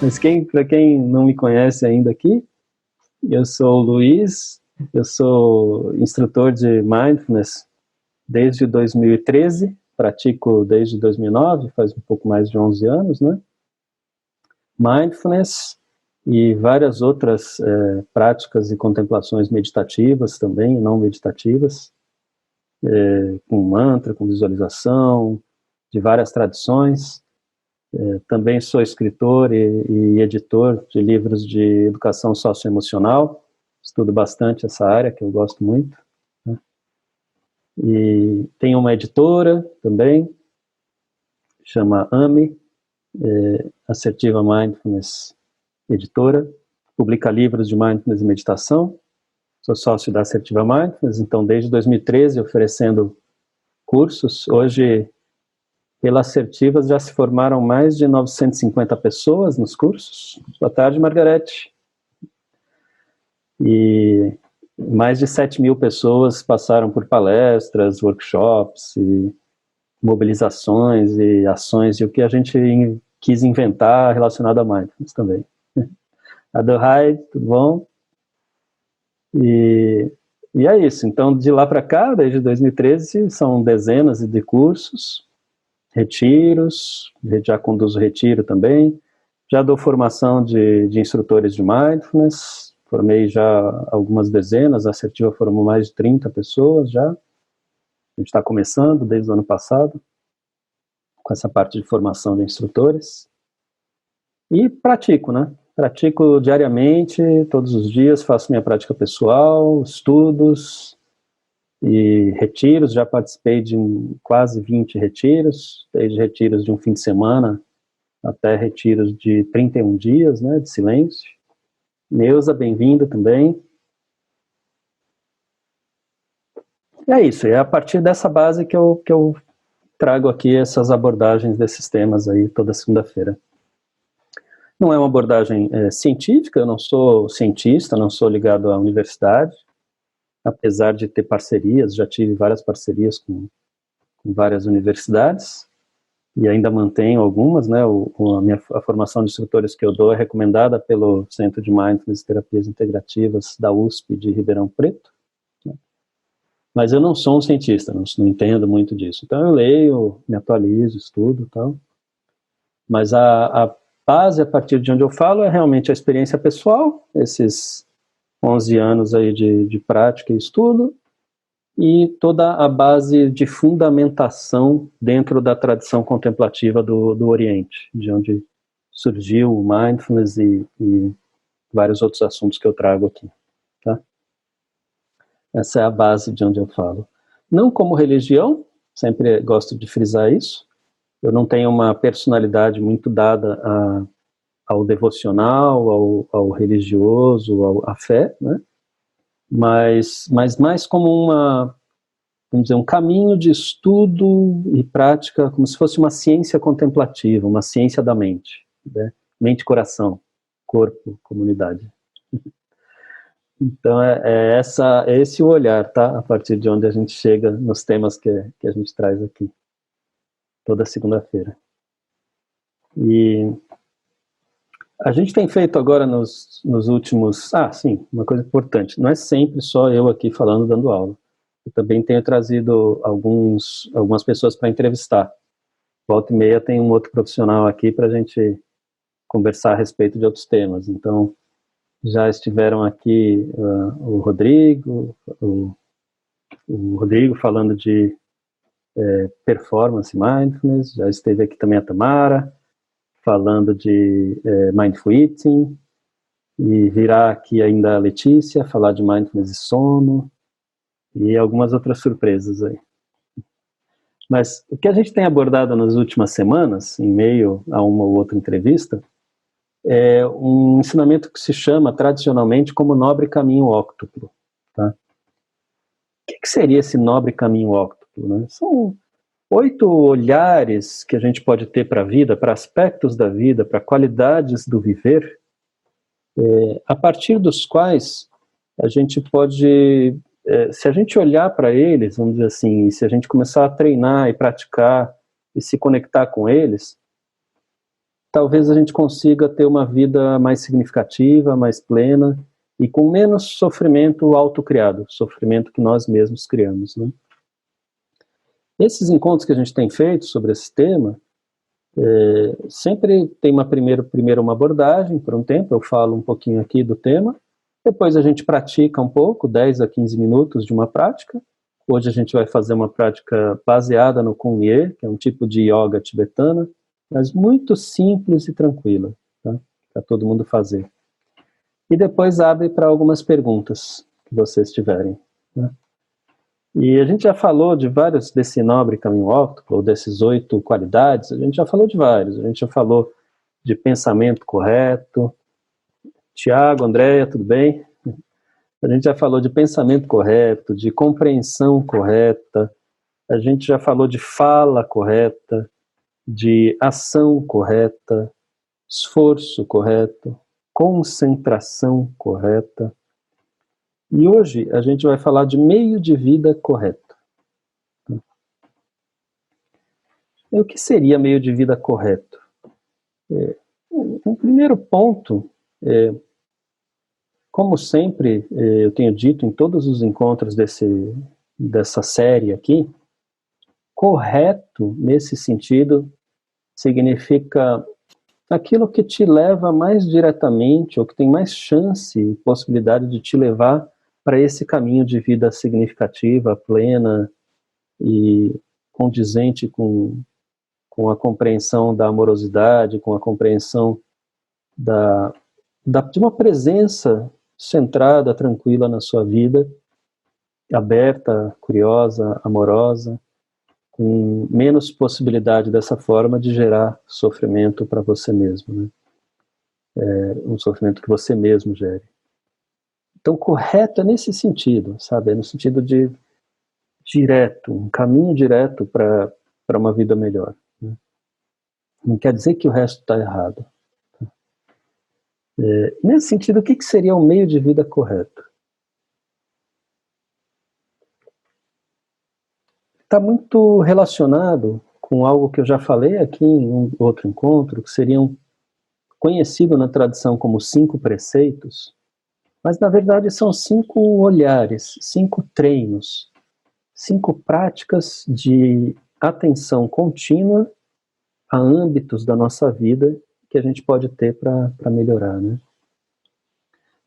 Mas para quem não me conhece ainda aqui, eu sou o Luiz, eu sou instrutor de Mindfulness desde 2013, pratico desde 2009, faz um pouco mais de 11 anos, né? Mindfulness e várias outras práticas e contemplações meditativas também, não meditativas, com mantra, com visualização, de várias tradições. Também sou escritor e editor de livros de educação socioemocional, estudo bastante essa área, que eu gosto muito, né? E tenho uma editora também, chama AME, Assertiva Mindfulness Editora, publica livros de Mindfulness e meditação, sou sócio da Assertiva Mindfulness, então desde 2013 oferecendo cursos. Hoje, pela Assertivas, já se formaram mais de 950 pessoas nos cursos. Boa tarde, Margarete. E mais de 7.000 pessoas passaram por palestras, workshops, e mobilizações e ações, e o que a gente quis inventar relacionado a Mindfulness também. Adohai, tudo bom? E é isso. Então, de lá para cá, desde 2013, são dezenas de cursos, retiros, já conduzo retiro também, já dou formação de instrutores de Mindfulness, formei já algumas dezenas, a Assertiva formou mais de 30 pessoas já, a gente está começando desde o ano passado, com essa parte de formação de instrutores, e pratico, né? Pratico diariamente, todos os dias, faço minha prática pessoal, estudos e retiros. Já participei de quase 20 retiros, desde retiros de um fim de semana até retiros de 31 dias, né, de silêncio. Neuza, bem-vinda também. E é isso, é a partir dessa base que eu trago aqui essas abordagens desses temas aí toda segunda-feira. Não é uma abordagem científica, eu não sou cientista, não sou ligado à universidade, apesar de ter parcerias, já tive várias parcerias com várias universidades, e ainda mantenho algumas, né? A formação de instrutores que eu dou é recomendada pelo Centro de Mindfulness e Terapias Integrativas da USP de Ribeirão Preto, né? Mas eu não sou um cientista, não entendo muito disso. Então eu leio, me atualizo, estudo e tal. Mas a base, a partir de onde eu falo, é realmente a experiência pessoal, esses 11 anos aí de prática e estudo, e toda a base de fundamentação dentro da tradição contemplativa do Oriente, de onde surgiu o Mindfulness e vários outros assuntos que eu trago aqui, tá? Essa é a base de onde eu falo. Não como religião, sempre gosto de frisar isso, eu não tenho uma personalidade muito dada ao devocional, ao religioso, à fé, né? Mas mais como vamos dizer, um caminho de estudo e prática, como se fosse uma ciência contemplativa, uma ciência da mente, né? Mente, coração, corpo, comunidade. Então é esse o olhar, tá? A partir de onde a gente chega nos temas que a gente traz aqui, toda segunda-feira. E a gente tem feito agora nos últimos... sim, uma coisa importante, não é sempre só eu aqui falando, dando aula. Eu também tenho trazido algumas pessoas para entrevistar. Volta e meia tem um outro profissional aqui para a gente conversar a respeito de outros temas. Então, já estiveram aqui o Rodrigo, o Rodrigo falando de performance mindfulness, já esteve aqui também a Tamara, falando de mindful eating, e virá aqui ainda a Letícia, falar de mindfulness e sono, e algumas outras surpresas aí. Mas o que a gente tem abordado nas últimas semanas, em meio a uma ou outra entrevista, é um ensinamento que se chama tradicionalmente como nobre caminho óctuplo, tá? O que seria esse nobre caminho óctuplo, né? São 8 olhares que a gente pode ter para a vida, para aspectos da vida, para qualidades do viver, a partir dos quais a gente pode se a gente olhar para eles, vamos dizer assim, se a gente começar a treinar e praticar e se conectar com eles, talvez a gente consiga ter uma vida mais significativa, mais plena e com menos sofrimento autocriado, sofrimento que nós mesmos criamos, né? Esses encontros que a gente tem feito sobre esse tema, sempre tem primeiro uma abordagem, por um tempo, eu falo um pouquinho aqui do tema, depois a gente pratica um pouco, 10 a 15 minutos de uma prática. Hoje a gente vai fazer uma prática baseada no Kumye, que é um tipo de yoga tibetana, mas muito simples e tranquila, tá? Para todo mundo fazer. E depois abre para algumas perguntas que vocês tiverem, né? E a gente já falou de vários desse nobre caminho óptico, ou desses 8 qualidades, a gente já falou de vários, a gente já falou de pensamento correto. Tiago, Andréia, tudo bem? A gente já falou de pensamento correto, de compreensão correta, a gente já falou de fala correta, de ação correta, esforço correto, concentração correta. E hoje a gente vai falar de meio de vida correto. E o que seria meio de vida correto? Um primeiro ponto, como sempre eu tenho dito em todos os encontros dessa série aqui, correto nesse sentido significa aquilo que te leva mais diretamente, ou que tem mais chance e possibilidade de te levar para esse caminho de vida significativa, plena e condizente com a compreensão da amorosidade, com a compreensão de uma presença centrada, tranquila na sua vida, aberta, curiosa, amorosa, com menos possibilidade dessa forma de gerar sofrimento para você mesmo, né? Um sofrimento que você mesmo gere. Então, correto é nesse sentido, sabe? É no sentido de direto, um caminho direto para uma vida melhor, né? Não quer dizer que o resto está errado. Nesse sentido, o que seria um meio de vida correto? Está muito relacionado com algo que eu já falei aqui em um outro encontro, que seriam conhecido na tradição como 5 preceitos, mas na verdade são 5 olhares, 5 treinos, 5 práticas de atenção contínua a âmbitos da nossa vida que a gente pode ter para melhorar, né?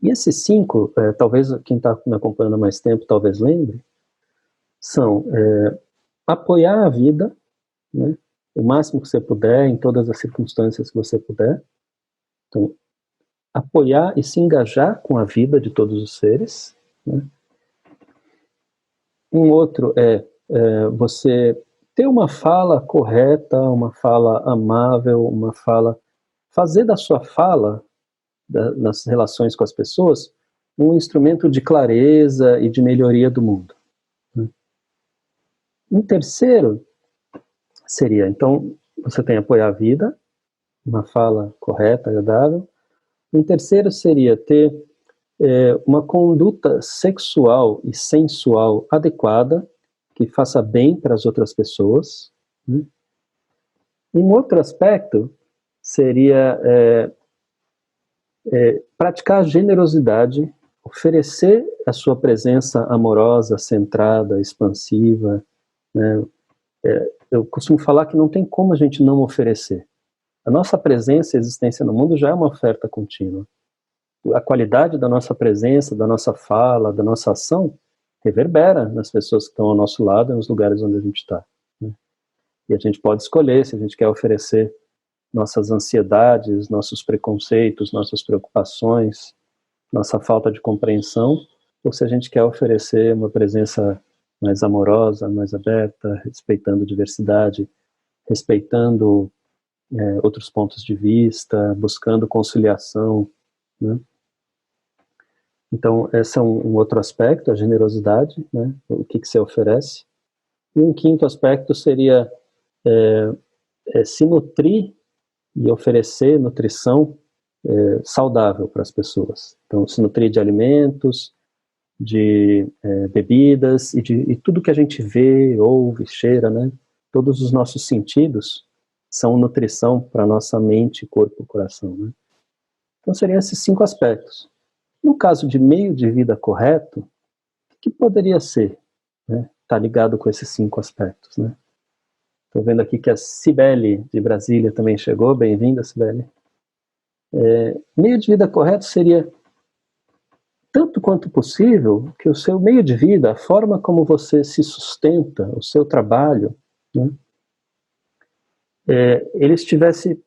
E esses 5, talvez quem está me acompanhando há mais tempo talvez lembre, são apoiar a vida, né, o máximo que você puder, em todas as circunstâncias que você puder. Então, apoiar e se engajar com a vida de todos os seres, né? Um outro você ter uma fala correta, uma fala amável, uma fala... Fazer da sua fala, nas relações com as pessoas, um instrumento de clareza e de melhoria do mundo, né? Um terceiro seria, então, você tem apoiar a vida, uma fala correta, agradável. Um terceiro seria ter uma conduta sexual e sensual adequada, que faça bem para as outras pessoas, né? Um outro aspecto seria praticar a generosidade, oferecer a sua presença amorosa, centrada, expansiva, né? Eu costumo falar que não tem como a gente não oferecer. A nossa presença e existência no mundo já é uma oferta contínua. A qualidade da nossa presença, da nossa fala, da nossa ação, reverbera nas pessoas que estão ao nosso lado e nos lugares onde a gente está, né? E a gente pode escolher se a gente quer oferecer nossas ansiedades, nossos preconceitos, nossas preocupações, nossa falta de compreensão, ou se a gente quer oferecer uma presença mais amorosa, mais aberta, respeitando diversidade, respeitando outros pontos de vista, buscando conciliação, né? Então, esse é um outro aspecto, a generosidade, né? O que você oferece. E um quinto aspecto seria se nutrir e oferecer nutrição saudável para as pessoas. Então, se nutrir de alimentos, de bebidas e tudo que a gente vê, ouve, cheira, né? Todos os nossos sentidos são nutrição para nossa mente, corpo e coração, né? Então seriam esses 5 aspectos. No caso de meio de vida correto, o que poderia ser, né? Tá ligado com esses 5 aspectos, né? Estou vendo aqui que a Cibele de Brasília também chegou. Bem-vinda, Cibele. Meio de vida correto seria, tanto quanto possível, que o seu meio de vida, a forma como você se sustenta, o seu trabalho, né, ele estivesse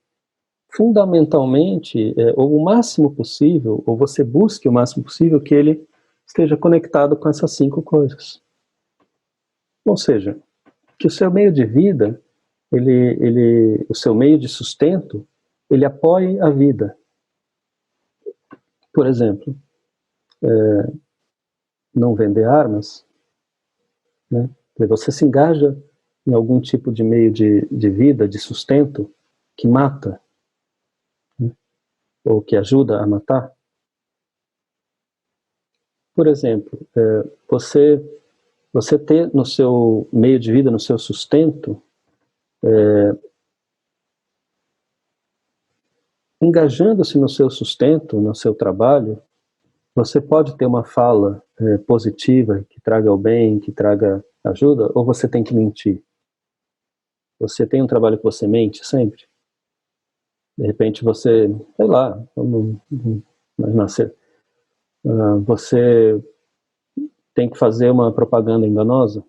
fundamentalmente, ou o máximo possível, ou você busque o máximo possível que ele esteja conectado com essas 5 coisas. Ou seja, que o seu meio de vida, o seu meio de sustento, ele apoie a vida. Por exemplo, não vender armas, né? Você se engaja em algum tipo de meio de vida, de sustento, que mata, né? Ou que ajuda a matar. Por exemplo, você ter no seu meio de vida, no seu sustento, engajando-se no seu sustento, no seu trabalho, você pode ter uma fala positiva, que traga o bem, que traga ajuda, ou você tem que mentir? Você tem um trabalho que você mente sempre? De repente você, sei lá, vamos imaginar, você tem que fazer uma propaganda enganosa,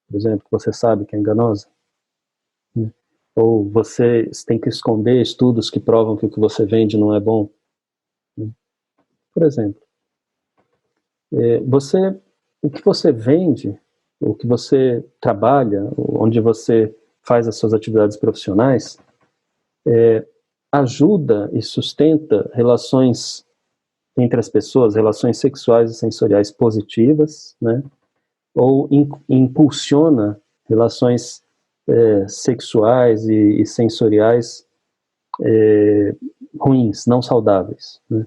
por exemplo, que você sabe que é enganosa, né? Ou você tem que esconder estudos que provam que o que você vende não é bom, né? Por exemplo, o que você vende, o que você trabalha, onde você faz as suas atividades profissionais, ajuda e sustenta relações entre as pessoas, relações sexuais e sensoriais positivas, né? Ou impulsiona relações sexuais e sensoriais ruins, não saudáveis, né?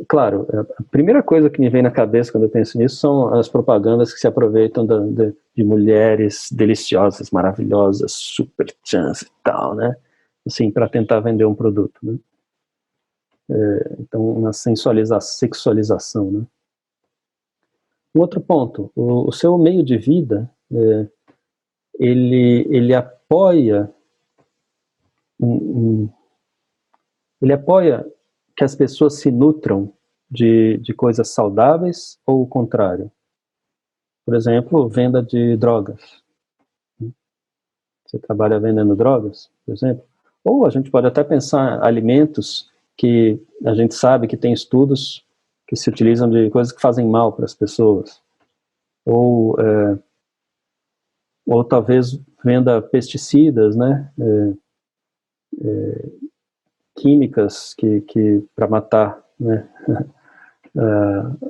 Claro, a primeira coisa que me vem na cabeça quando eu penso nisso são as propagandas que se aproveitam de mulheres deliciosas, maravilhosas, super chance e tal, né? Assim, para tentar vender um produto, né? Então, uma sexualização, né? Um outro ponto, o seu meio de vida, ele apoia ele apoia que as pessoas se nutram de coisas saudáveis ou o contrário? Por exemplo, venda de drogas. Você trabalha vendendo drogas, por exemplo? Ou a gente pode até pensar alimentos que a gente sabe que tem estudos que se utilizam de coisas que fazem mal para as pessoas. Ou talvez venda pesticidas, né? Químicas que para matar, né?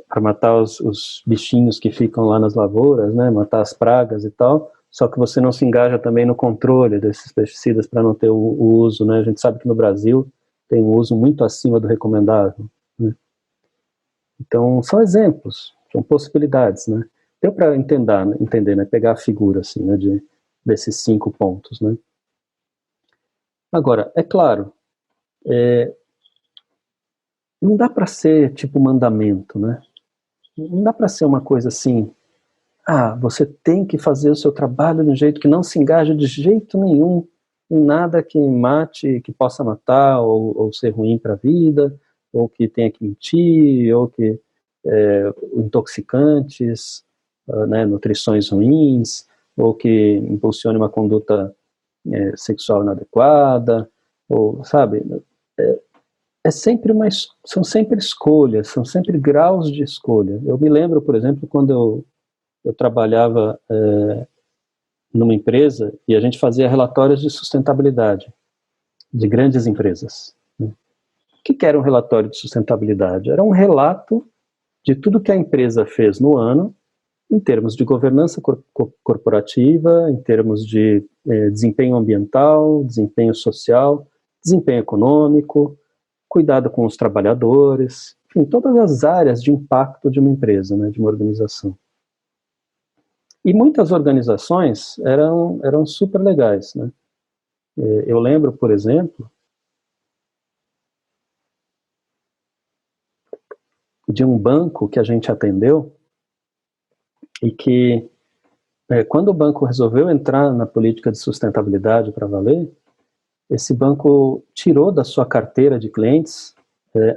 Para matar os bichinhos que ficam lá nas lavouras, né? Matar as pragas e tal. Só que você não se engaja também no controle desses pesticidas para não ter o uso, né? A gente sabe que no Brasil tem um uso muito acima do recomendável, né? Então, são exemplos, são possibilidades, né? Deu para entender, né? Pegar a figura, assim, né? Desses 5 pontos, né? Agora, é claro, não dá para ser tipo mandamento, né? Não dá para ser uma coisa assim, você tem que fazer o seu trabalho de um jeito que não se engaja de jeito nenhum em nada que mate, que possa matar, ou ser ruim para a vida, ou que tenha que mentir, ou que intoxicantes, né, nutrições ruins, ou que impulsione uma conduta sexual inadequada, ou, sabe, são sempre escolhas, são sempre graus de escolha. Eu me lembro, por exemplo, quando eu trabalhava numa empresa e a gente fazia relatórios de sustentabilidade de grandes empresas, né? O que era um relatório de sustentabilidade? Era um relato de tudo que a empresa fez no ano, em termos de governança corporativa, em termos de desempenho ambiental, desempenho social, desempenho econômico, cuidado com os trabalhadores, em todas as áreas de impacto de uma empresa, né, de uma organização. E muitas organizações eram super legais, né? Eu lembro, por exemplo, de um banco que a gente atendeu e que, quando o banco resolveu entrar na política de sustentabilidade para valer, esse banco tirou da sua carteira de clientes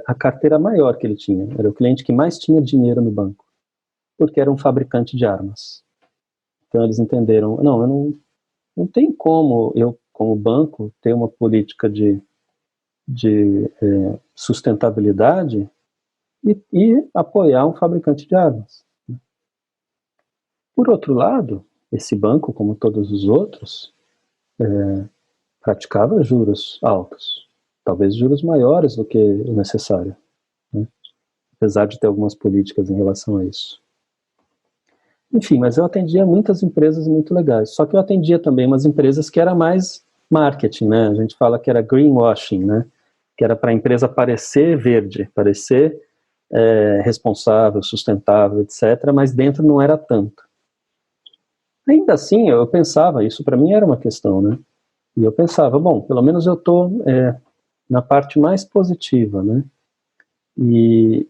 a carteira maior que ele tinha. Era o cliente que mais tinha dinheiro no banco, porque era um fabricante de armas. Então eles entenderam, não tem como eu, como banco, ter uma política de sustentabilidade e apoiar um fabricante de armas. Por outro lado, esse banco, como todos os outros, praticava juros altos, talvez juros maiores do que o necessário, né? Apesar de ter algumas políticas em relação a isso. Enfim, mas eu atendia muitas empresas muito legais, só que eu atendia também umas empresas que era mais marketing, né? A gente fala que era greenwashing, né? Que era para a empresa parecer verde, parecer responsável, sustentável, etc., mas dentro não era tanto. Ainda assim, eu pensava, isso para mim era uma questão, né? E eu pensava, bom, pelo menos eu estou na parte mais positiva, né? E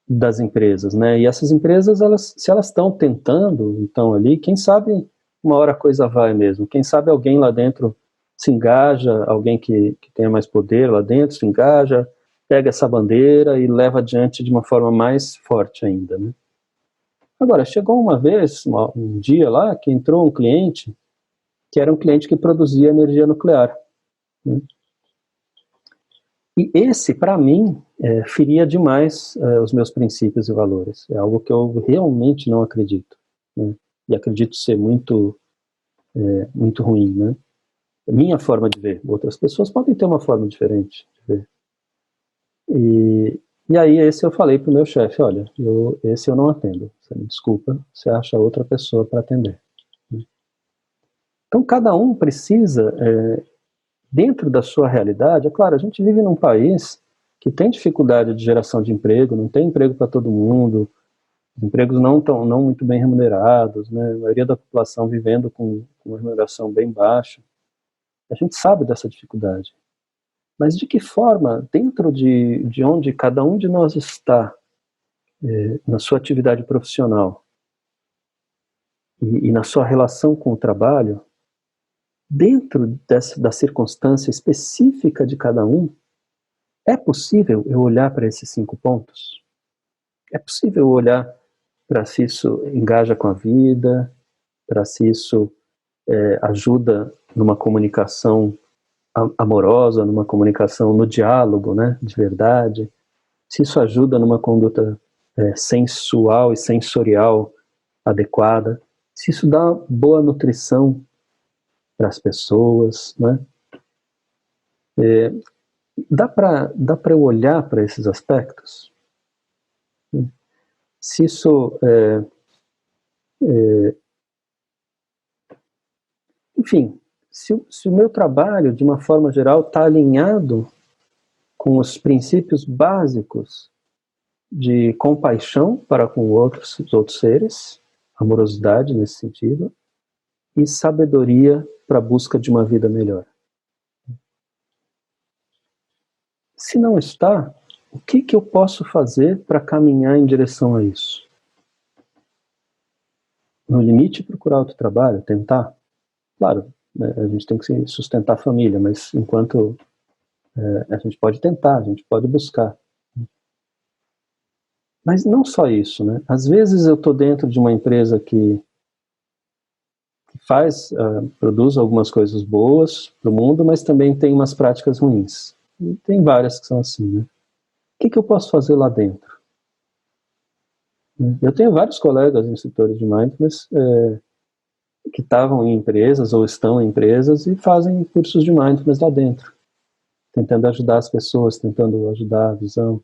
das empresas, né? E essas empresas, se elas estão tentando, então ali, quem sabe uma hora a coisa vai mesmo. Quem sabe alguém lá dentro se engaja, alguém que tenha mais poder lá dentro se engaja, pega essa bandeira e leva adiante de uma forma mais forte ainda, né? Agora, chegou uma vez, um dia lá, que entrou um cliente, que era um cliente que produzia energia nuclear, né? E esse, para mim, feria demais os meus princípios e valores. É algo que eu realmente não acredito, né? E acredito ser muito ruim, né? Minha forma de ver. Outras pessoas podem ter uma forma diferente de ver. E aí esse eu falei para o meu chefe, olha, esse eu não atendo. Você me desculpa, você acha outra pessoa para atender. Então cada um precisa, dentro da sua realidade, é claro, a gente vive num país que tem dificuldade de geração de emprego, não tem emprego para todo mundo, os empregos não muito bem remunerados, né? A maioria da população vivendo com uma remuneração bem baixa. A gente sabe dessa dificuldade. Mas de que forma, dentro de onde cada um de nós está, na sua atividade profissional e na sua relação com o trabalho, dentro da circunstância específica de cada um, é possível eu olhar para esses 5 pontos? É possível olhar para se isso engaja com a vida, para se isso ajuda numa comunicação amorosa, numa comunicação no diálogo, né, de verdade, se isso ajuda numa conduta sensual e sensorial adequada, se isso dá boa nutrição para as pessoas, né? Dá para eu olhar para esses aspectos? Se isso enfim, se o meu trabalho, de uma forma geral, está alinhado com os princípios básicos de compaixão para com os outros seres, amorosidade nesse sentido, e sabedoria para a busca de uma vida melhor. Se não está, o que eu posso fazer para caminhar em direção a isso? No limite, procurar outro trabalho, tentar. Claro, né, a gente tem que sustentar a família, mas enquanto a gente pode tentar, a gente pode buscar. Mas não só isso, né? Às vezes eu estou dentro de uma empresa que produz algumas coisas boas para o mundo, mas também tem umas práticas ruins. E tem várias que são assim, né? O que eu posso fazer lá dentro? Eu tenho vários colegas instrutores de Mindfulness que estavam em empresas ou estão em empresas e fazem cursos de Mindfulness lá dentro, tentando ajudar as pessoas, tentando ajudar a visão.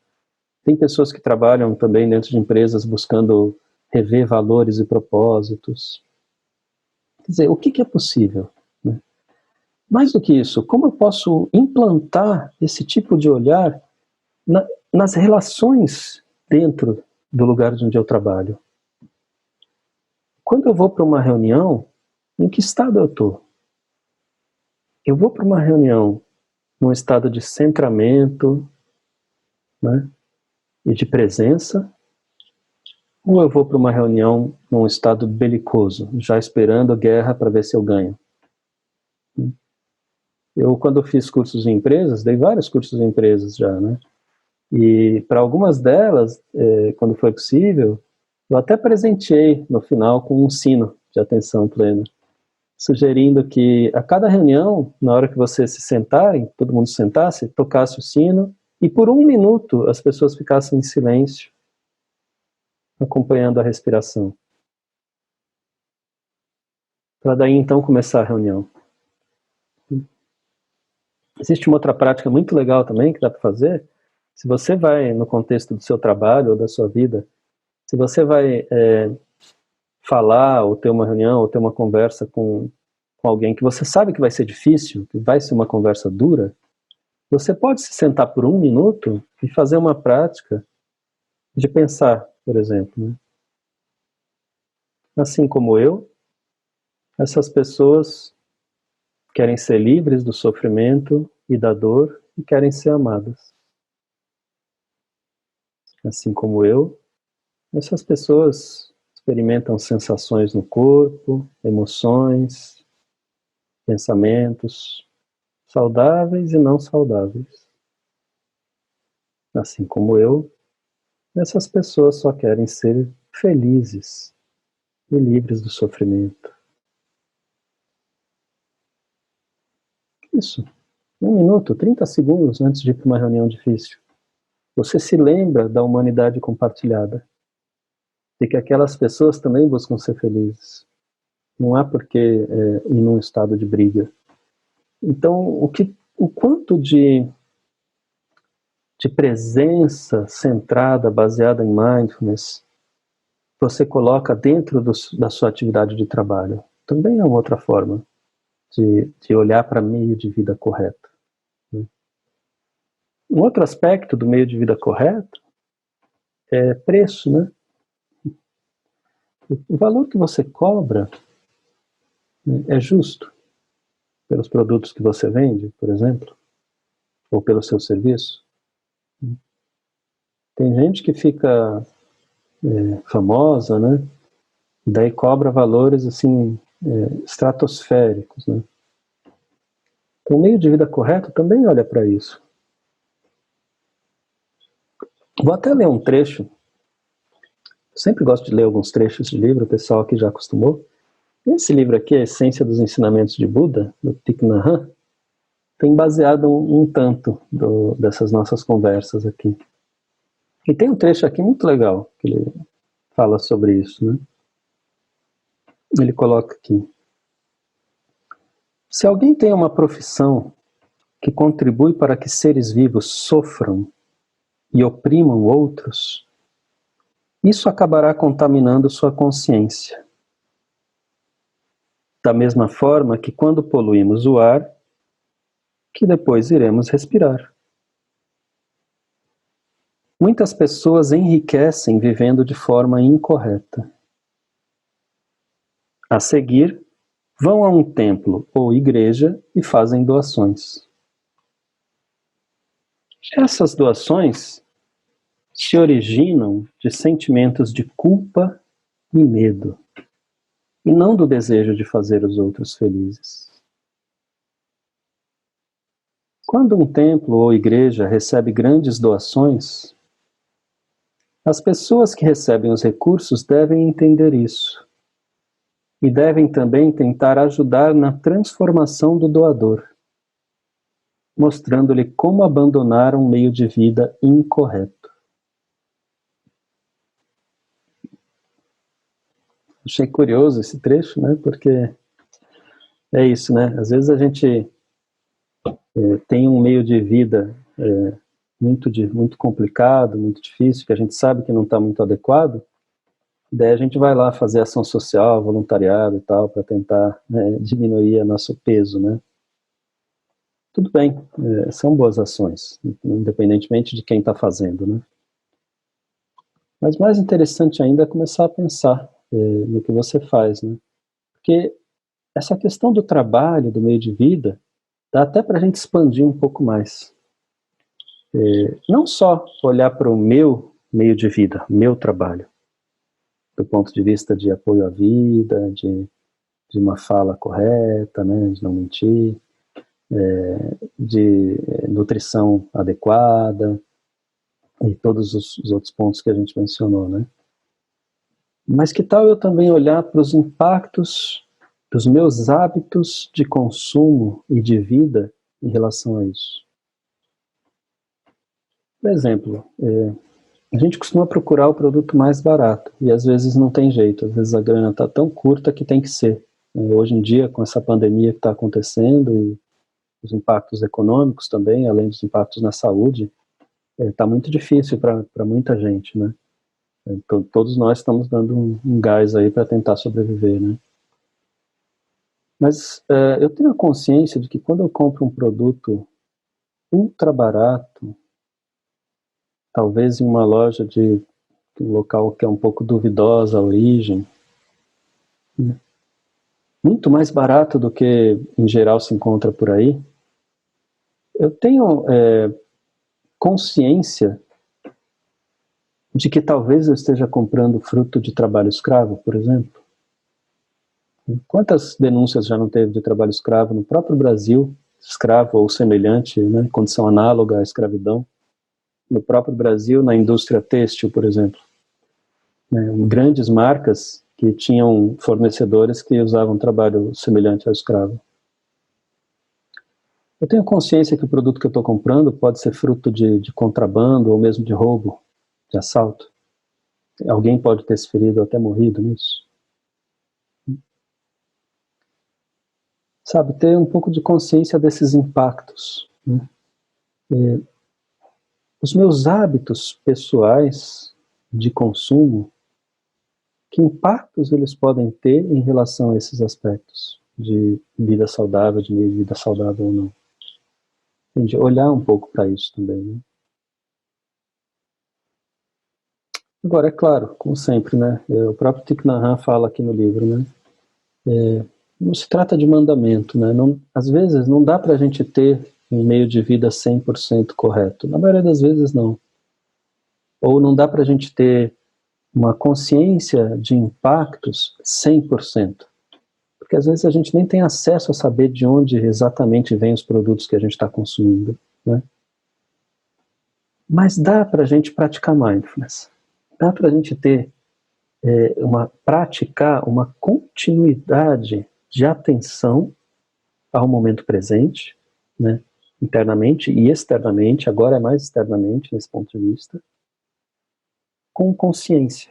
Tem pessoas que trabalham também dentro de empresas buscando rever valores e propósitos. Quer dizer, o que é possível, né? Mais do que isso, como eu posso implantar esse tipo de olhar nas relações dentro do lugar de onde eu trabalho. Quando eu vou para uma reunião, em que estado eu estou? Eu vou para uma reunião num estado de centramento, né, e de presença, ou eu vou para uma reunião num estado belicoso, já esperando a guerra para ver se eu ganho? Eu, quando fiz cursos em empresas, dei vários cursos em empresas já, né? E para algumas delas, quando foi possível, eu até presenteei no final com um sino de atenção plena, sugerindo que a cada reunião, na hora que vocês se sentarem, todo mundo sentasse, tocasse o sino, e por 1 minuto as pessoas ficassem em silêncio, acompanhando a respiração. Para daí então começar a reunião. Existe uma outra prática muito legal também que dá para fazer. Se você vai, no contexto do seu trabalho ou da sua vida, se você vai falar, ou ter uma reunião, ou ter uma conversa com alguém que você sabe que vai ser difícil, que vai ser uma conversa dura, você pode se sentar por 1 minuto e fazer uma prática de pensar, por exemplo, né? Assim como eu, essas pessoas querem ser livres do sofrimento e da dor e querem ser amadas. Assim como eu, essas pessoas experimentam sensações no corpo, emoções, pensamentos saudáveis e não saudáveis. Assim como eu, essas pessoas só querem ser felizes e livres do sofrimento. Isso. 1 minuto, 30 segundos antes de ir para uma reunião difícil. Você se lembra da humanidade compartilhada, de que aquelas pessoas também buscam ser felizes. Não há por que ir num estado de briga. Então, o quanto de presença centrada, baseada em mindfulness, você coloca dentro da sua atividade de trabalho, também é uma outra forma de olhar para meio de vida correto. Um outro aspecto do meio de vida correto é preço, né? O valor que você cobra, né, é justo pelos produtos que você vende, por exemplo, ou pelo seu serviço. Tem gente que fica famosa, né? E daí cobra valores assim estratosféricos, né? Então, o meio de vida correto também olha para isso. Vou até ler um trecho. Eu sempre gosto de ler alguns trechos de livro, o pessoal aqui já acostumou. Esse livro aqui, A Essência dos Ensinamentos de Buda, do Thich Nhat Hanh, tem baseado um tanto dessas nossas conversas aqui. E tem um trecho aqui muito legal, que ele fala sobre isso, né? Ele coloca aqui: se alguém tem uma profissão que contribui para que seres vivos sofram e oprimam outros, isso acabará contaminando sua consciência. Da mesma forma que quando poluímos o ar, que depois iremos respirar. Muitas pessoas enriquecem vivendo de forma incorreta. A seguir, vão a um templo ou igreja e fazem doações. Essas doações se originam de sentimentos de culpa e medo, e não do desejo de fazer os outros felizes. Quando um templo ou igreja recebe grandes doações, as pessoas que recebem os recursos devem entender isso e devem também tentar ajudar na transformação do doador, mostrando-lhe como abandonar um meio de vida incorreto. Achei curioso esse trecho, né? Porque é isso, né? Às vezes a gente tem um meio de vida muito complicado, muito difícil, que a gente sabe que não está muito adequado, daí a gente vai lá fazer ação social, voluntariado e tal, para tentar diminuir o nosso peso, né? Tudo bem, são boas ações, independentemente de quem está fazendo, né? Mas mais interessante ainda é começar a pensar no que você faz, né? Porque essa questão do trabalho, do meio de vida, dá até para a gente expandir um pouco mais. Não só olhar para o meu meio de vida, meu trabalho, do ponto de vista de apoio à vida, de uma fala correta, né, de não mentir, de nutrição adequada e todos os outros pontos que a gente mencionou, né? Mas que tal eu também olhar para os impactos dos meus hábitos de consumo e de vida em relação a isso? Por exemplo, a gente costuma procurar o produto mais barato e às vezes não tem jeito, às vezes a grana está tão curta que tem que ser. Hoje em dia, com essa pandemia que está acontecendo e os impactos econômicos também, além dos impactos na saúde, está muito difícil para muita gente, né? Então, todos nós estamos dando um gás aí para tentar sobreviver, né? Mas eu tenho a consciência de que quando eu compro um produto ultra barato, talvez em uma loja de um local que é um pouco duvidosa a origem, né? Muito mais barato do que em geral se encontra por aí, eu tenho consciência de que talvez eu esteja comprando fruto de trabalho escravo, por exemplo. Quantas denúncias já não teve de trabalho escravo no próprio Brasil, escravo ou semelhante, né, condição análoga à escravidão, no próprio Brasil, na indústria têxtil, por exemplo. Grandes marcas que tinham fornecedores que usavam trabalho semelhante ao escravo. Eu tenho consciência que o produto que eu estou comprando pode ser fruto de contrabando ou mesmo de roubo, de assalto. Alguém pode ter se ferido ou até morrido nisso. Sabe, ter um pouco de consciência desses impactos, né? Os meus hábitos pessoais de consumo, que impactos eles podem ter em relação a esses aspectos de vida saudável, de meio de vida saudável ou não. Entende? Olhar um pouco para isso também, né? Agora, é claro, como sempre, né? O próprio Thich Nhat Hanh fala aqui no livro, né? Não se trata de mandamento, né? Não, às vezes não dá para a gente ter um meio de vida 100% correto. Na maioria das vezes não. Ou não dá para a gente ter uma consciência de impactos 100%. Porque às vezes a gente nem tem acesso a saber de onde exatamente vêm os produtos que a gente está consumindo, né? Mas dá para a gente praticar mindfulness. Dá para a gente ter praticar uma continuidade de atenção ao momento presente, né? Internamente e externamente, agora é mais externamente nesse ponto de vista, com consciência.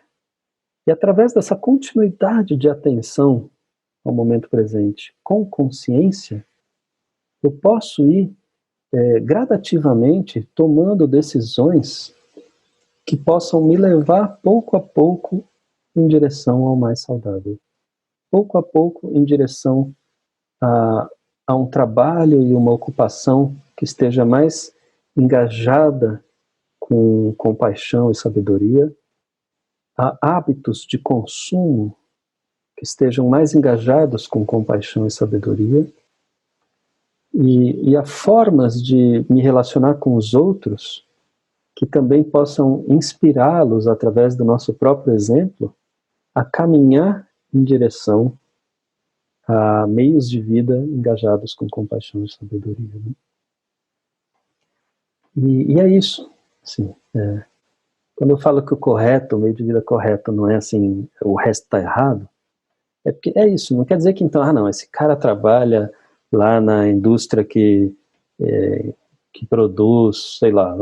E através dessa continuidade de atenção ao momento presente com consciência, eu posso ir gradativamente tomando decisões que possam me levar pouco a pouco em direção ao mais saudável. Pouco a pouco em direção a um trabalho e uma ocupação que esteja mais engajada com compaixão e sabedoria, a hábitos de consumo que estejam mais engajados com compaixão e sabedoria, e a formas de me relacionar com os outros que também possam inspirá-los, através do nosso próprio exemplo, a caminhar em direção a meios de vida engajados com compaixão e sabedoria, né? E é isso. Assim, quando eu falo que o correto, o meio de vida correto, não é assim, o resto está errado, é porque é isso, não quer dizer que então, não, esse cara trabalha lá na indústria que produz, sei lá,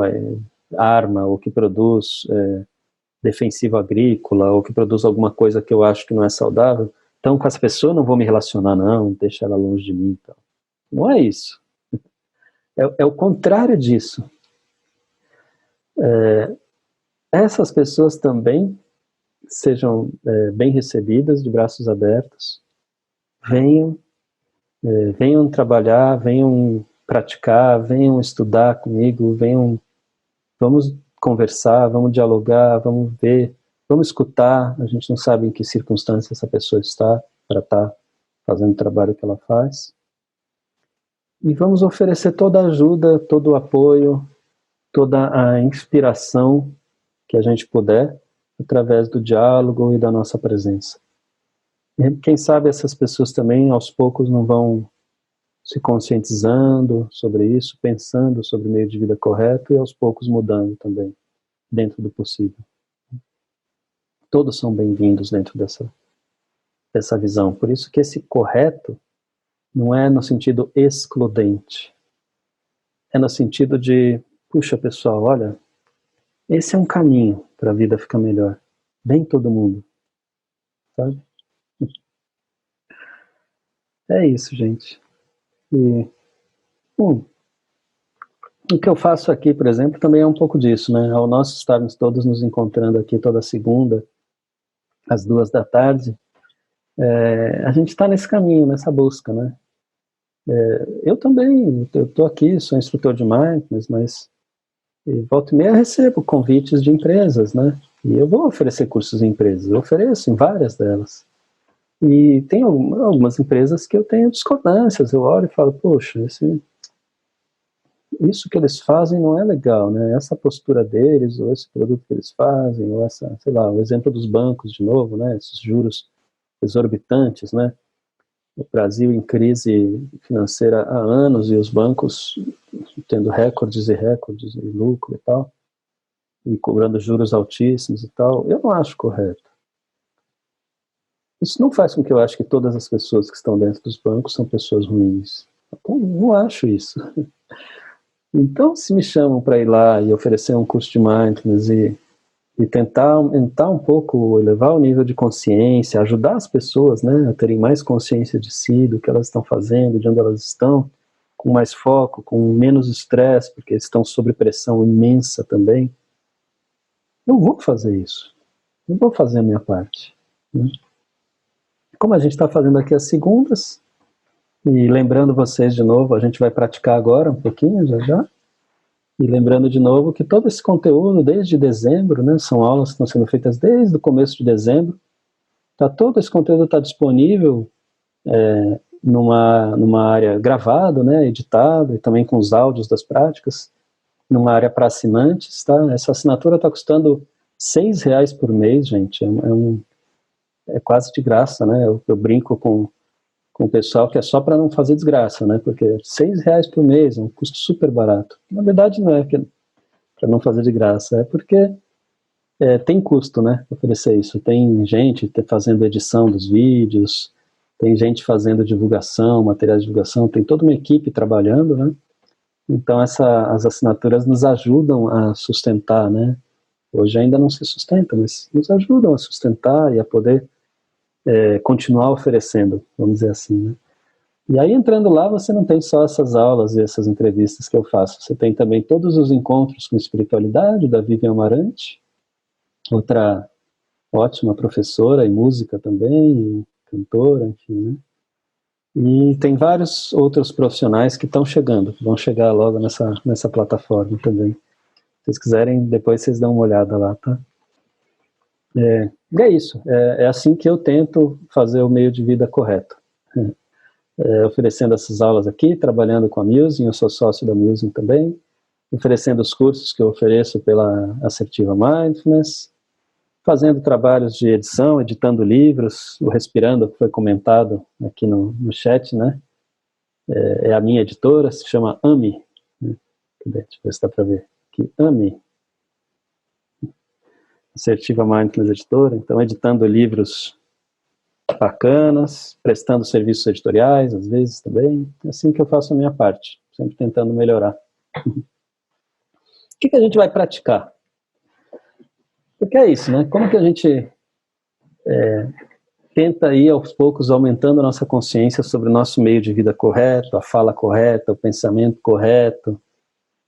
arma, ou que produz defensivo agrícola, ou que produz alguma coisa que eu acho que não é saudável, então com essa pessoa eu não vou me relacionar não, deixa ela longe de mim. Então. Não é isso. É o contrário disso. Essas pessoas também sejam bem recebidas, de braços abertos, venham, venham trabalhar, venham praticar, venham estudar comigo, vamos conversar, vamos dialogar, vamos ver, vamos escutar. A gente não sabe em que circunstância essa pessoa está para estar fazendo o trabalho que ela faz. E vamos oferecer toda a ajuda, todo o apoio, toda a inspiração que a gente puder, através do diálogo e da nossa presença. E quem sabe essas pessoas também, aos poucos, não vão se conscientizando sobre isso, pensando sobre o meio de vida correto e aos poucos mudando também, dentro do possível. Todos são bem-vindos dentro dessa visão. Por isso que esse correto não é no sentido excludente. É no sentido de, puxa pessoal, olha, esse é um caminho para a vida ficar melhor. Vem todo mundo. Sabe? É isso, gente. E, o que eu faço aqui, por exemplo, também é um pouco disso, né? Ao nós estarmos todos nos encontrando aqui toda segunda, às 14h, a gente está nesse caminho, nessa busca, né? Eu também, eu estou aqui, sou instrutor de mindfulness, mas volta e meia eu recebo convites de empresas, né? E eu vou oferecer cursos em empresas, eu ofereço em várias delas. E tem algumas empresas que eu tenho discordâncias, eu olho e falo, poxa, isso que eles fazem não é legal, né? Essa postura deles, ou esse produto que eles fazem, ou essa, sei lá, o exemplo dos bancos de novo, né? Esses juros exorbitantes, né? O Brasil em crise financeira há anos e os bancos tendo recordes e recordes de lucro e tal, e cobrando juros altíssimos e tal, eu não acho correto. Isso não faz com que eu ache que todas as pessoas que estão dentro dos bancos são pessoas ruins. Eu não acho isso. Então, se me chamam para ir lá e oferecer um curso de mindfulness e tentar aumentar um pouco, elevar o nível de consciência, ajudar as pessoas, né, a terem mais consciência de si, do que elas estão fazendo, de onde elas estão, com mais foco, com menos estresse, porque estão sob pressão imensa também, eu vou fazer isso. Eu vou fazer a minha parte. Né? Como a gente está fazendo aqui às segundas, e lembrando vocês de novo, a gente vai praticar agora um pouquinho, já. E lembrando de novo que todo esse conteúdo, desde dezembro, né, são aulas que estão sendo feitas desde o começo de dezembro, todo esse conteúdo está disponível numa área gravado, né, editado, e também com os áudios das práticas, numa área para assinantes, tá? Essa assinatura está custando R$6 por mês, gente, é quase de graça, né? Eu brinco com o pessoal que é só para não fazer desgraça, né? Porque R$6 por mês é um custo super barato. Na verdade não é para não fazer de graça, é porque tem custo, né? Oferecer isso. Tem gente fazendo edição dos vídeos, tem gente fazendo divulgação, materiais de divulgação, tem toda uma equipe trabalhando, né? Então as assinaturas nos ajudam a sustentar, né? Hoje ainda não se sustenta, mas nos ajudam a sustentar e a poder continuar oferecendo, vamos dizer assim, né? E aí entrando lá você não tem só essas aulas e essas entrevistas que eu faço, você tem também todos os encontros com espiritualidade da Vivian Amarante, outra ótima professora e música também, e cantora, enfim, né? E tem vários outros profissionais que estão chegando, vão chegar logo nessa plataforma também. Se vocês quiserem, depois vocês dão uma olhada lá, tá? E é isso, é assim que eu tento fazer o meio de vida correto. Oferecendo essas aulas aqui, trabalhando com a Musing, eu sou sócio da Musing também, oferecendo os cursos que eu ofereço pela Assertiva Mindfulness, fazendo trabalhos de edição, editando livros, o Respirando, que foi comentado aqui no chat, né? É a minha editora, se chama AMI, né? Deixa eu ver se dá para ver aqui, AMI, Assertiva Mindfulness Editora, então editando livros bacanas, prestando serviços editoriais, às vezes também, é assim que eu faço a minha parte, sempre tentando melhorar. O que a gente vai praticar? Porque é isso, né? Como que a gente tenta ir aos poucos aumentando a nossa consciência sobre o nosso meio de vida correto, a fala correta, o pensamento correto,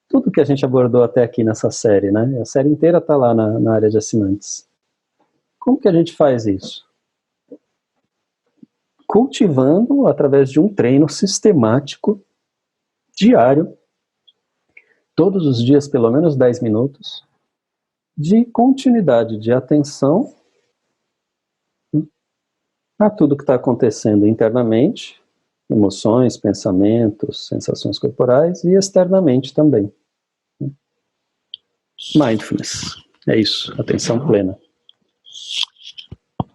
tudo que a gente abordou até aqui nessa série, né? A série inteira está lá na área de assinantes. Como que a gente faz isso? Cultivando através de um treino sistemático, diário, todos os dias pelo menos 10 minutos, de continuidade de atenção a tudo que está acontecendo internamente, emoções, pensamentos, sensações corporais, e externamente também. Mindfulness, é isso, atenção plena.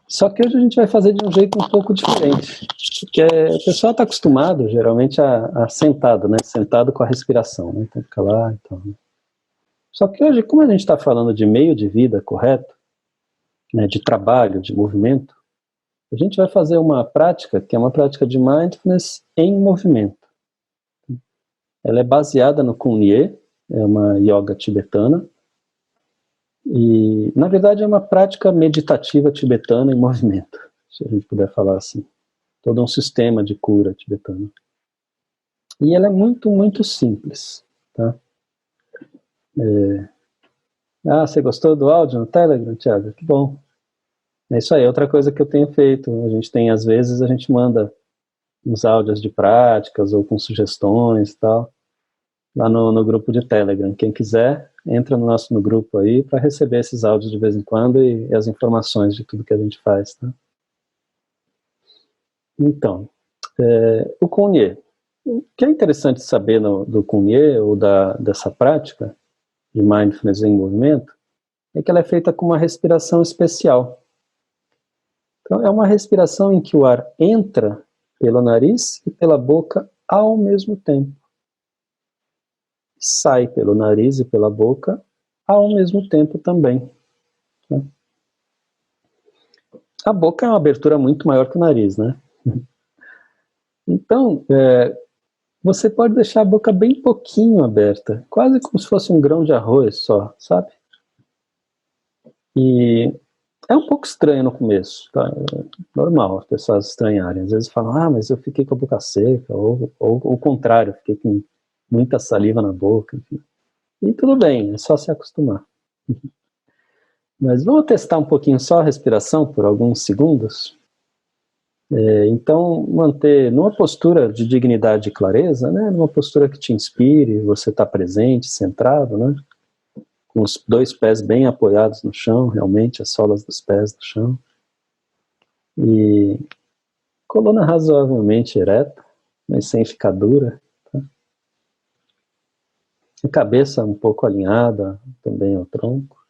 Só que hoje a gente vai fazer de um jeito um pouco diferente, porque o pessoal está acostumado, geralmente, a sentado, né? Sentado com a respiração, né? Então fica lá, então. Só que hoje, como a gente está falando de meio de vida correto, né, de trabalho, de movimento, a gente vai fazer uma prática que é uma prática de mindfulness em movimento. Ela é baseada no Kuan-Yin, é uma yoga tibetana, e na verdade é uma prática meditativa tibetana em movimento, se a gente puder falar assim. Todo um sistema de cura tibetano. E ela é muito, muito simples, tá? Você gostou do áudio no Telegram, Thiago? Que bom. É isso aí, outra coisa que eu tenho feito, a gente tem, às vezes, a gente manda uns áudios de práticas ou com sugestões e tal, lá no grupo de Telegram. Quem quiser, entra no grupo aí para receber esses áudios de vez em quando e as informações de tudo que a gente faz, tá? Então, o Kuan-Yin. O que é interessante saber do Kuan-Yin ou dessa prática de mindfulness em movimento é que ela é feita com uma respiração especial. Então, é uma respiração em que o ar entra pelo nariz e pela boca ao mesmo tempo. Sai pelo nariz e pela boca ao mesmo tempo também. A boca é uma abertura muito maior que o nariz, né? Então, você pode deixar a boca bem pouquinho aberta, quase como se fosse um grão de arroz só, sabe? E é um pouco estranho no começo, tá? É normal as pessoas estranharem. Às vezes falam, mas eu fiquei com a boca seca, ou o contrário, fiquei com muita saliva na boca, enfim. E tudo bem, é só se acostumar. Mas vamos testar um pouquinho só a respiração por alguns segundos? Então, manter numa postura de dignidade e clareza, né? Numa postura que te inspire, você está presente, centrado, né? Com os dois pés bem apoiados no chão, realmente, as solas dos pés no chão. E coluna razoavelmente ereta, mas sem ficar dura. Tá? A cabeça um pouco alinhada também ao tronco.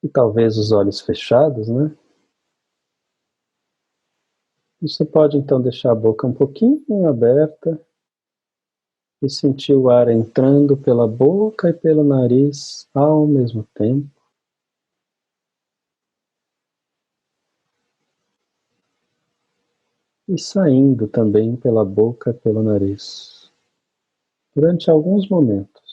E talvez os olhos fechados, né? Você pode então deixar a boca um pouquinho aberta e sentir o ar entrando pela boca e pelo nariz ao mesmo tempo. E saindo também pela boca e pelo nariz, durante alguns momentos.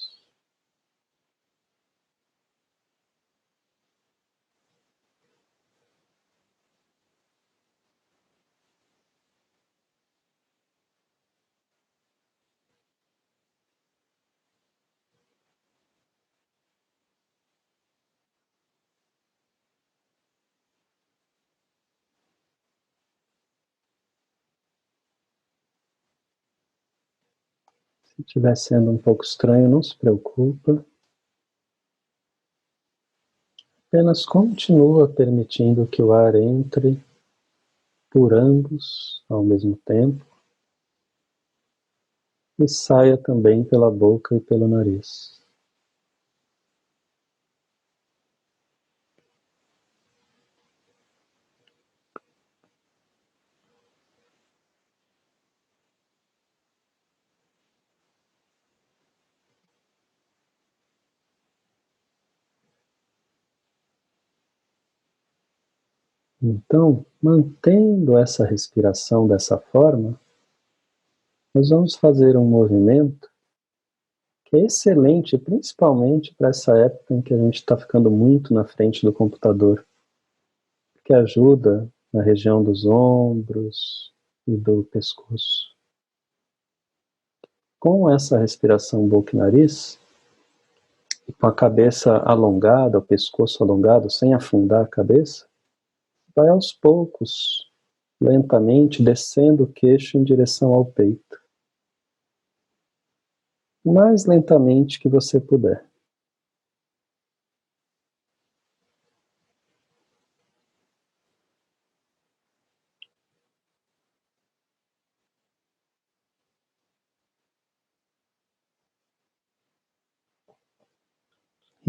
Se estiver sendo um pouco estranho, não se preocupa. Apenas continua permitindo que o ar entre por ambos ao mesmo tempo e saia também pela boca e pelo nariz. Então, mantendo essa respiração dessa forma, nós vamos fazer um movimento que é excelente, principalmente para essa época em que a gente está ficando muito na frente do computador, que ajuda na região dos ombros e do pescoço. Com essa respiração boca e nariz, e com a cabeça alongada, o pescoço alongado, sem afundar a cabeça, vai aos poucos, lentamente, descendo o queixo em direção ao peito. O mais lentamente que você puder.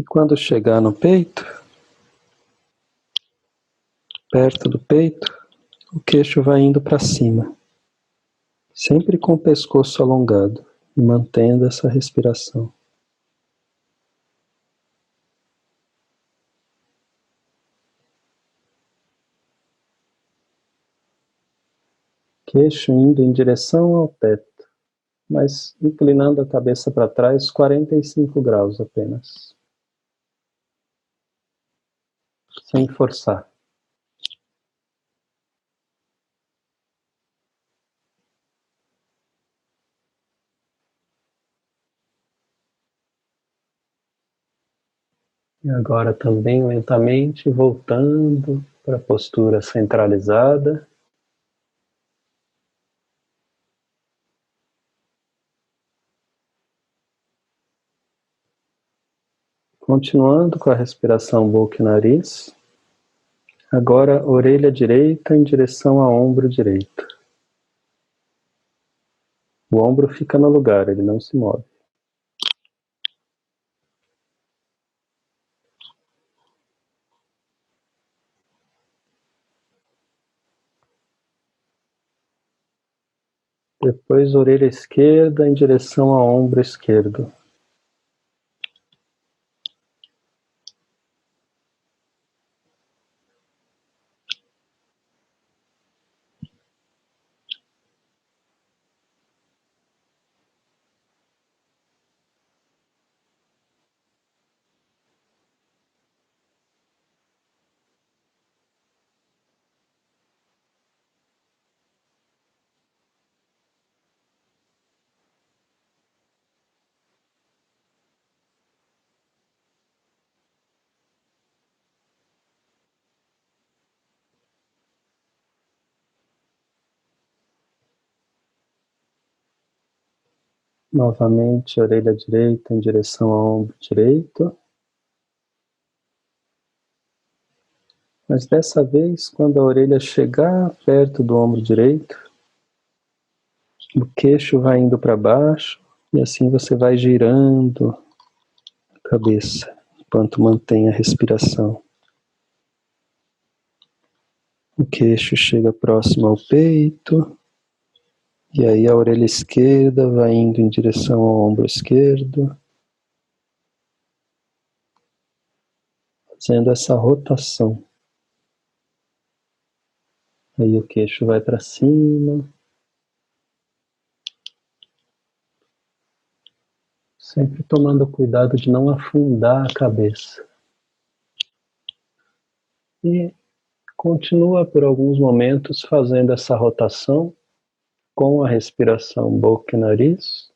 quando chegar no peito, perto do peito, o queixo vai indo para cima, sempre com o pescoço alongado, e mantendo essa respiração. Queixo indo em direção ao teto, mas inclinando a cabeça para trás 45 graus apenas. Sem forçar. E agora também lentamente voltando para a postura centralizada. Continuando com a respiração boca e nariz. Agora orelha direita em direção ao ombro direito. O ombro fica no lugar, ele não se move. Depois orelha esquerda em direção ao ombro esquerdo. Novamente, orelha direita em direção ao ombro direito. Mas dessa vez, quando a orelha chegar perto do ombro direito, o queixo vai indo para baixo e assim você vai girando a cabeça, enquanto mantém a respiração. O queixo chega próximo ao peito, e aí a orelha esquerda vai indo em direção ao ombro esquerdo, fazendo essa rotação. Aí o queixo vai para cima, sempre tomando cuidado de não afundar a cabeça. E continua por alguns momentos fazendo essa rotação com a respiração boca e nariz,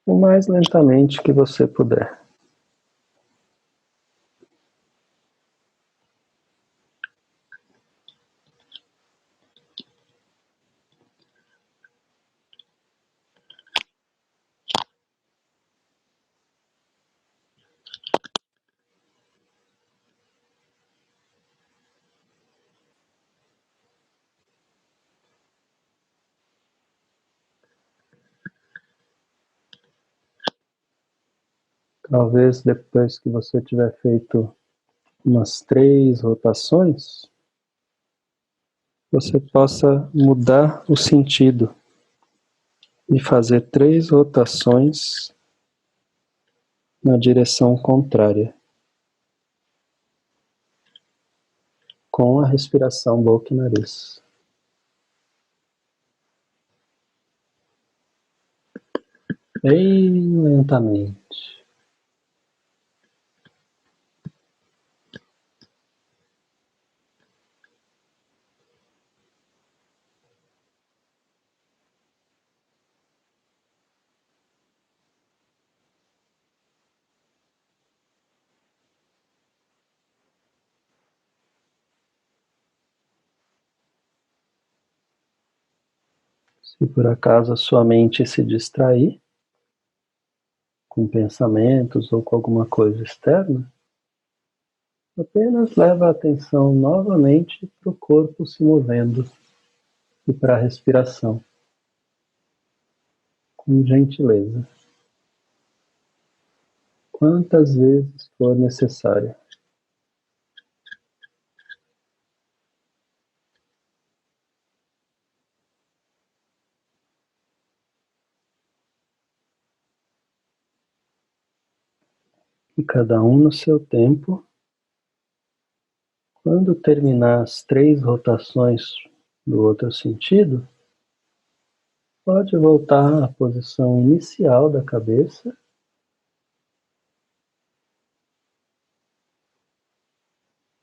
o mais lentamente que você puder. Talvez depois que você tiver feito umas 3 rotações, você possa mudar o sentido e fazer 3 rotações na direção contrária, com a respiração boca e nariz. Bem lentamente. Se por acaso a sua mente se distrair com pensamentos ou com alguma coisa externa, apenas leva a atenção novamente para o corpo se movendo e para a respiração, com gentileza. quantas vezes for necessário. E cada um no seu tempo. Quando terminar as 3 rotações do outro sentido, pode voltar à posição inicial da cabeça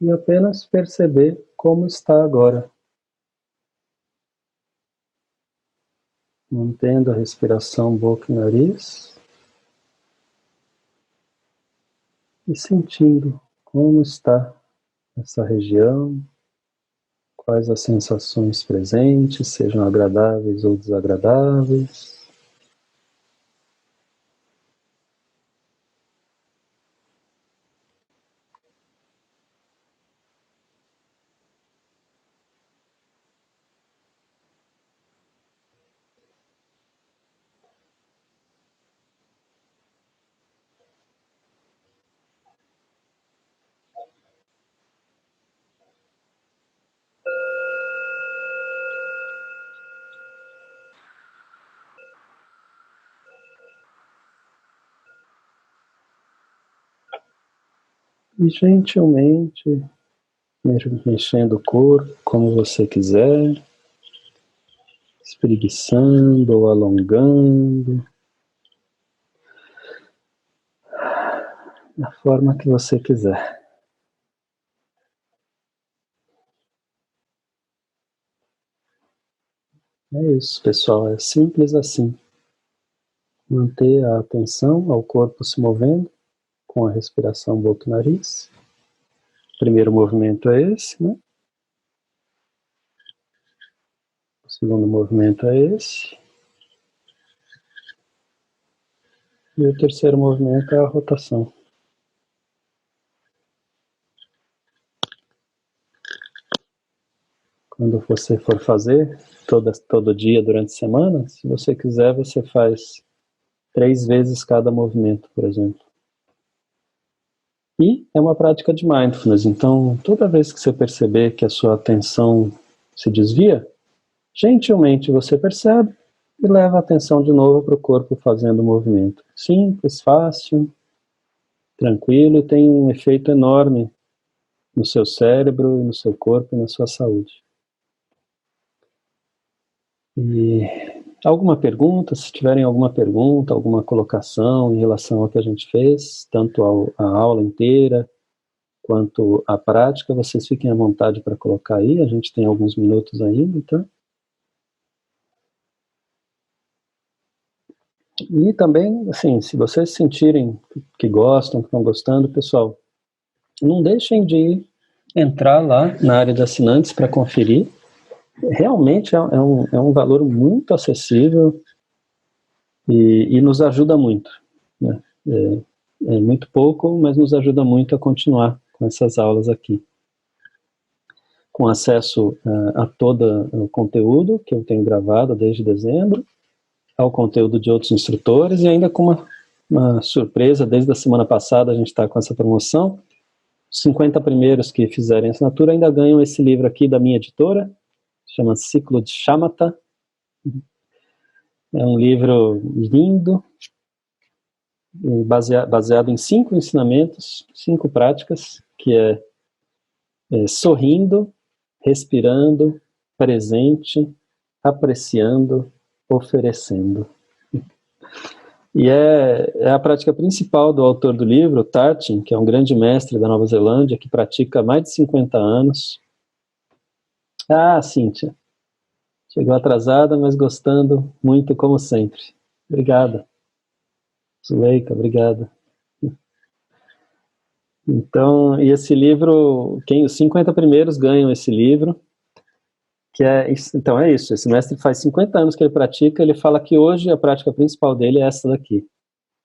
e apenas perceber como está agora. Mantendo a respiração boca e nariz e sentindo como está essa região, quais as sensações presentes, sejam agradáveis ou desagradáveis. E gentilmente mexendo o corpo como você quiser, espreguiçando ou alongando, da forma que você quiser. É isso, pessoal, é simples assim. Manter a atenção ao corpo se movendo com a respiração boca e nariz. O primeiro movimento é esse, né? O segundo movimento é esse. E o terceiro movimento é a rotação. Quando você for fazer, todo dia durante a semana, se você quiser, você faz 3 vezes cada movimento, por exemplo. E é uma prática de mindfulness, então toda vez que você perceber que a sua atenção se desvia, gentilmente você percebe e leva a atenção de novo para o corpo fazendo o movimento. Simples, fácil, tranquilo e tem um efeito enorme no seu cérebro, no seu corpo e na sua saúde. E alguma pergunta, se tiverem alguma pergunta, alguma colocação em relação ao que a gente fez, tanto a aula inteira quanto a prática, vocês fiquem à vontade para colocar aí, a gente tem alguns minutos ainda, tá? E também, assim, se vocês sentirem que gostam, que estão gostando, pessoal, não deixem de entrar lá na área de assinantes para conferir. Realmente é um valor muito acessível e nos ajuda muito, né? É muito pouco, mas nos ajuda muito a continuar com essas aulas aqui. Com acesso a todo o conteúdo que eu tenho gravado desde dezembro, ao conteúdo de outros instrutores e ainda com uma surpresa, desde a semana passada a gente está com essa promoção. Os 50 primeiros que fizerem assinatura ainda ganham esse livro aqui da minha editora, chama Ciclo de Shamatha. É um livro lindo, baseado em 5 ensinamentos, 5 práticas, que é sorrindo, respirando, presente, apreciando, oferecendo. E é a prática principal do autor do livro, Thaksin, que é um grande mestre da Nova Zelândia, que pratica há mais de 50 anos. Ah, Cíntia. Chegou atrasada, mas gostando muito, como sempre. Obrigada. Zuleika, obrigada. Então, e esse livro, os 50 primeiros ganham esse livro, então é isso, esse mestre faz 50 anos que ele pratica, ele fala que hoje a prática principal dele é essa daqui.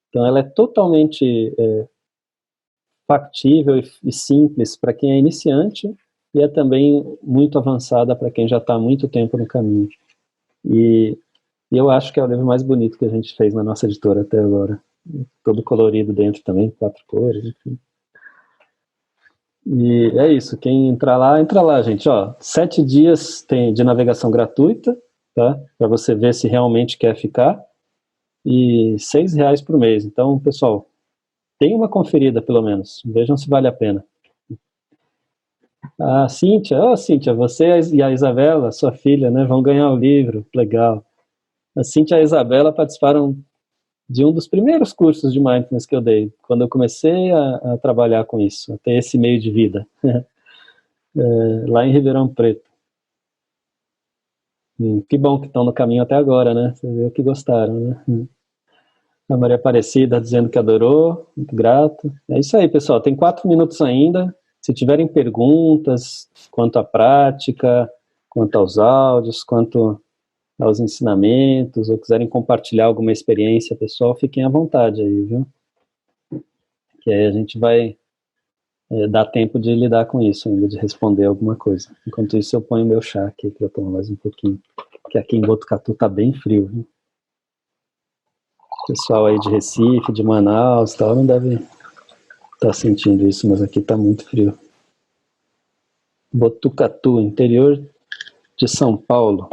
Então ela é totalmente factível e simples para quem é iniciante e é também muito avançada para quem já está há muito tempo no caminho. E eu acho que é o livro mais bonito que a gente fez na nossa editora até agora. todo colorido dentro também, 4 cores, enfim. E é isso, quem entrar lá, entra lá, gente, ó, 7 dias tem de navegação gratuita, tá? Para você ver se realmente quer ficar, e R$6 por mês. Então, pessoal, tem uma conferida pelo menos, vejam se vale a pena. A Cíntia, Cíntia, você e a Isabela, sua filha, né, vão ganhar o livro, legal. A Cíntia e a Isabela participaram de um dos primeiros cursos de Mindfulness que eu dei, quando eu comecei a trabalhar com isso, a ter esse meio de vida, lá em Ribeirão Preto. Que bom que estão no caminho até agora, né? Você viu que gostaram, né? A Maria Aparecida dizendo que adorou, muito grato. É isso aí, pessoal, tem 4 minutos ainda. Se tiverem perguntas quanto à prática, quanto aos áudios, quanto aos ensinamentos, ou quiserem compartilhar alguma experiência pessoal, fiquem à vontade aí, viu? Que aí a gente vai dar tempo de lidar com isso ainda, de responder alguma coisa. Enquanto isso, eu ponho meu chá aqui, para eu tomar mais um pouquinho. Que aqui em Botucatu tá bem frio, viu? O pessoal aí de Recife, de Manaus e tal, não deve estar sentindo isso, mas aqui tá muito frio. Botucatu, interior de São Paulo,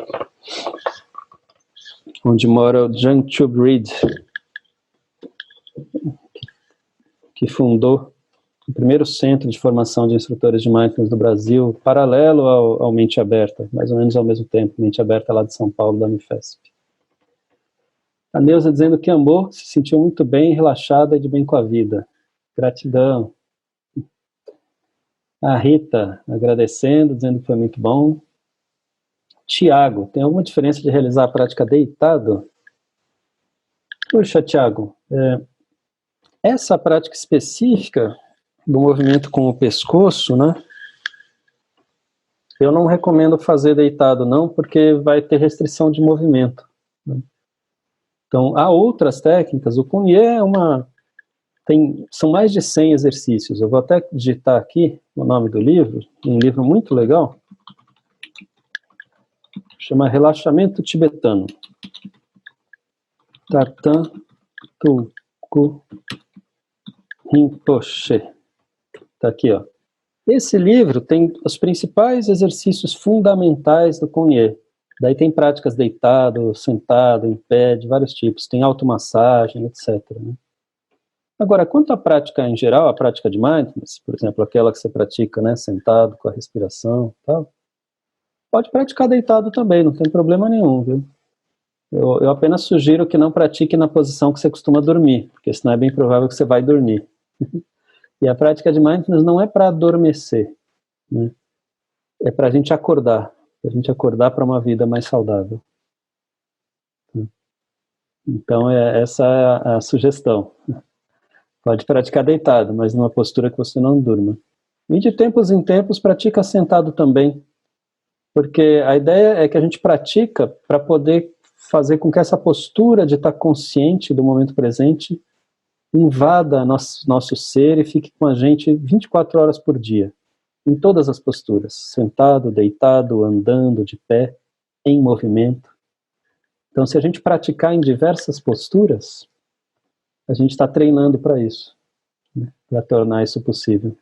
onde mora o John Tube Reed, que fundou o primeiro centro de formação de instrutores de Mindfulness do Brasil, paralelo ao Mente Aberta, mais ou menos ao mesmo tempo, Mente Aberta lá de São Paulo, da Unifesp. A Neuza dizendo que amou, se sentiu muito bem, relaxada e de bem com a vida. Gratidão. A Rita agradecendo, dizendo que foi muito bom. Tiago, tem alguma diferença de realizar a prática deitado? Puxa, Tiago, essa prática específica do movimento com o pescoço, né? Eu não recomendo fazer deitado, não, porque vai ter restrição de movimento. Né? Então, há outras técnicas. O Kunye são mais de 100 exercícios. Eu vou até digitar aqui o nome do livro, um livro muito legal, chama Relaxamento Tibetano. Tartan Tulku Rinpoche. Tá aqui, ó. Esse livro tem os principais exercícios fundamentais do Kunye. Daí tem práticas deitado, sentado, em pé, de vários tipos. Tem automassagem, etc. Né? Agora, quanto à prática em geral, a prática de Mindfulness, por exemplo, aquela que você pratica, né, sentado, com a respiração e tal, pode praticar deitado também, não tem problema nenhum, viu? Eu apenas sugiro que não pratique na posição que você costuma dormir, porque senão é bem provável que você vai dormir. E a prática de Mindfulness não é para adormecer, né? É para a gente acordar para uma vida mais saudável. Então, essa é a sugestão. Pode praticar deitado, mas numa postura que você não durma. E de tempos em tempos, pratica sentado também, porque a ideia é que a gente pratica para poder fazer com que essa postura de estar consciente do momento presente invada nosso ser e fique com a gente 24 horas por dia, em todas as posturas, sentado, deitado, andando, de pé, em movimento. Então, se a gente praticar em diversas posturas, a gente está treinando para isso, né, para tornar isso possível.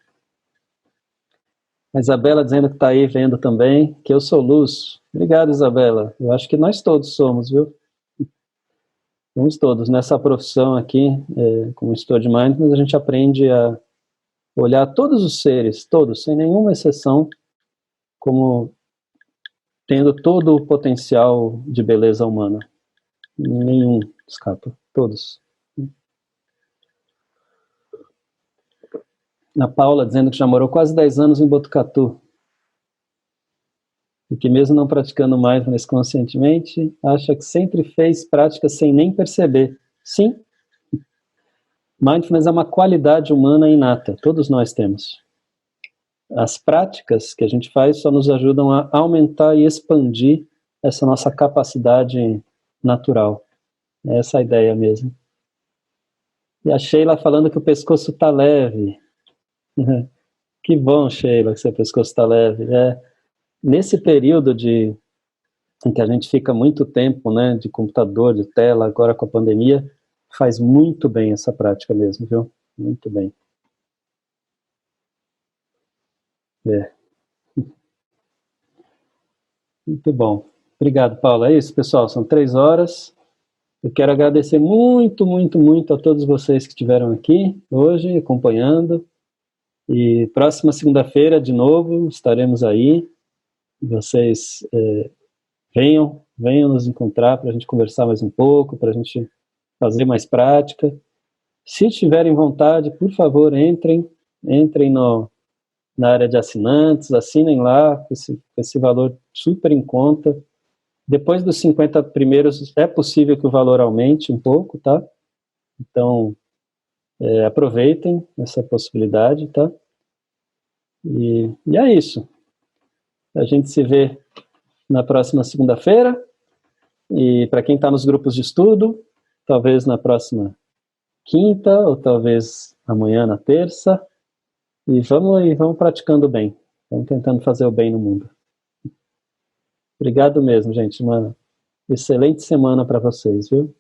A Isabela dizendo que está aí vendo também, que eu sou luz. Obrigado, Isabela. Eu acho que nós todos somos, viu? Somos todos. Nessa profissão aqui, como instrutor de Mindfulness, a gente aprende a olhar todos os seres, todos, sem nenhuma exceção, como tendo todo o potencial de beleza humana. Nenhum escapa, todos. A Paula dizendo que já morou quase 10 anos em Botucatu. E que mesmo não praticando Mindfulness conscientemente, acha que sempre fez práticas sem nem perceber. Sim, Mindfulness é uma qualidade humana inata, todos nós temos. As práticas que a gente faz só nos ajudam a aumentar e expandir essa nossa capacidade natural. É essa a ideia mesmo. E a Sheila falando que o pescoço está leve. Que bom, Sheila, que seu pescoço está leve. Nesse período em que a gente fica muito tempo, né, de computador, de tela, agora com a pandemia, faz muito bem essa prática mesmo, viu? Muito bem. Muito bom. Obrigado, Paulo. É isso, pessoal, são 3 horas. Eu quero agradecer muito, muito, muito a todos vocês que estiveram aqui hoje, acompanhando. E próxima segunda-feira, de novo, estaremos aí. Vocês venham nos encontrar para a gente conversar mais um pouco, para a gente fazer mais prática. Se tiverem vontade, por favor, entrem na área de assinantes, assinem lá, com esse valor super em conta. Depois dos 50 primeiros, é possível que o valor aumente um pouco, tá? Então, aproveitem essa possibilidade, tá? E é isso. A gente se vê na próxima segunda-feira. E para quem está nos grupos de estudo, talvez na próxima quinta, ou talvez amanhã na terça. E vamos praticando bem. Vamos tentando fazer o bem no mundo. Obrigado mesmo, gente. Uma excelente semana para vocês, viu?